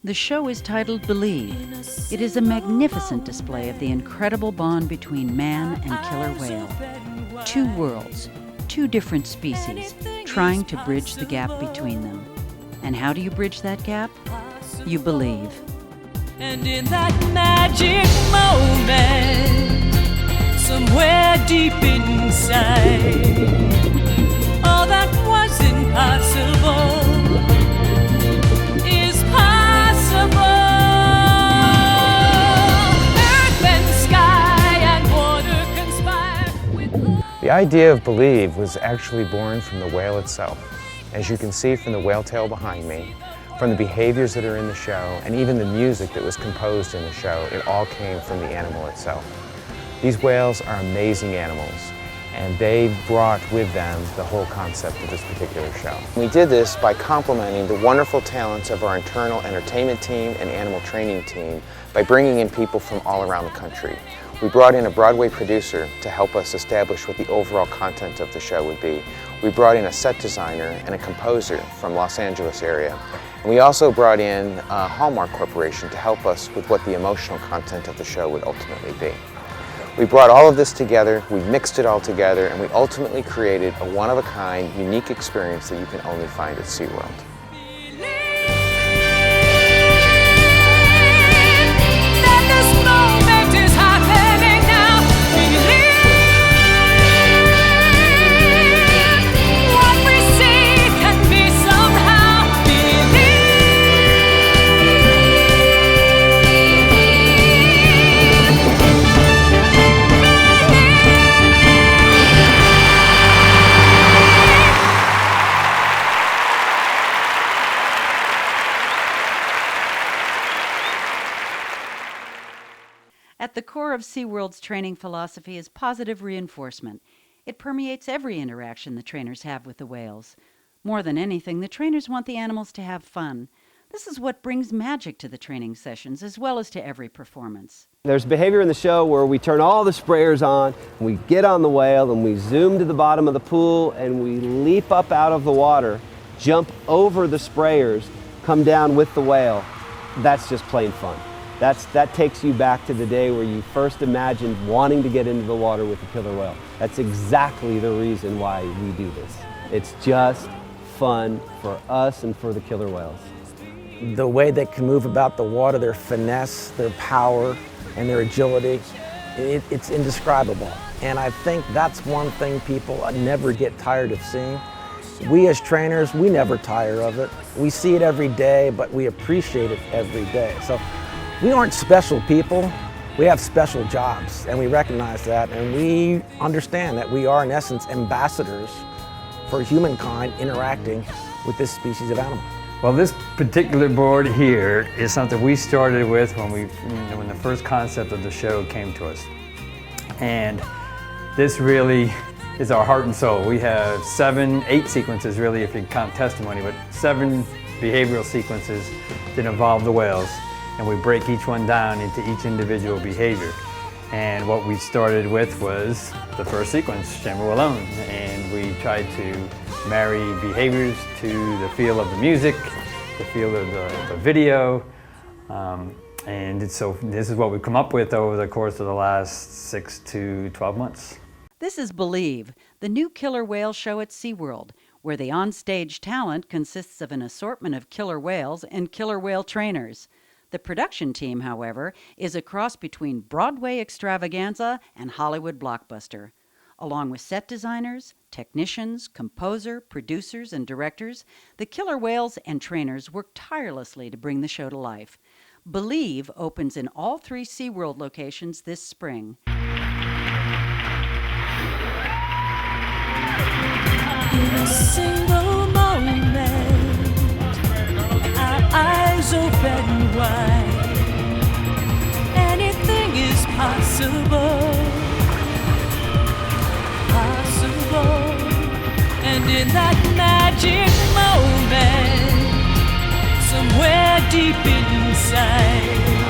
The show is titled Believe. It is a magnificent display of the incredible bond between man and killer whale. Two worlds, two different species, trying to bridge the gap between them. And how do you bridge that gap? You believe. And in that magic moment, somewhere deep inside, all that was impossible is possible. Earth and sky and water conspire with love. The idea of Believe was actually born from the whale itself. As you can see from the whale tail behind me, from the behaviors that are in the show, and even the music that was composed in the show, it all came from the animal itself. These whales are amazing animals, and they brought with them the whole concept of this particular show. We did this by complementing the wonderful talents of our internal entertainment team and animal training team by bringing in people from all around the country. We brought in a Broadway producer to help us establish what the overall content of the show would be. We brought in a set designer and a composer from Los Angeles area. And we also brought in Hallmark Corporation to help us with what the emotional content of the show would ultimately be. We brought all of this together, we mixed it all together, and we ultimately created a one-of-a-kind, unique experience that you can only find at SeaWorld. At the core of SeaWorld's training philosophy is positive reinforcement. It permeates every interaction the trainers have with the whales. More than anything, the trainers want the animals to have fun. This is what brings magic to the training sessions as well as to every performance. There's behavior in the show where we turn all the sprayers on, we get on the whale, and we zoom to the bottom of the pool, and we leap up out of the water, jump over the sprayers, come down with the whale. That's just plain fun. That takes you back to the day where you first imagined wanting to get into the water with the killer whale. That's exactly the reason why we do this. It's just fun for us and for the killer whales. The way they can move about the water, their finesse, their power, and their agility, it's indescribable. And I think that's one thing people never get tired of seeing. We as trainers, we never tire of it. We see it every day, but we appreciate it every day. So we aren't special people, we have special jobs, and we recognize that, and we understand that we are, in essence, ambassadors for humankind interacting with this species of animal. Well, this particular board here is something we started with when the first concept of the show came to us. And this really is our heart and soul. We have 8 sequences really, if you count testimony, but 7 behavioral sequences that involve the whales. And we break each one down into each individual behavior. And what we started with was the first sequence, Shame Alone. And we tried to marry behaviors to the feel of the music, the feel of the video. And so this is what we've come up with over the course of the last 6 to 12 months. This is Believe, the new killer whale show at SeaWorld, where the onstage talent consists of an assortment of killer whales and killer whale trainers. The production team, however, is a cross between Broadway extravaganza and Hollywood blockbuster. Along with set designers, technicians, composer, producers, and directors, the killer whales and trainers work tirelessly to bring the show to life. Believe opens in all 3 SeaWorld locations this spring. In a single moment, our eyes open wide. Anything is possible. And in that magic moment, somewhere deep inside,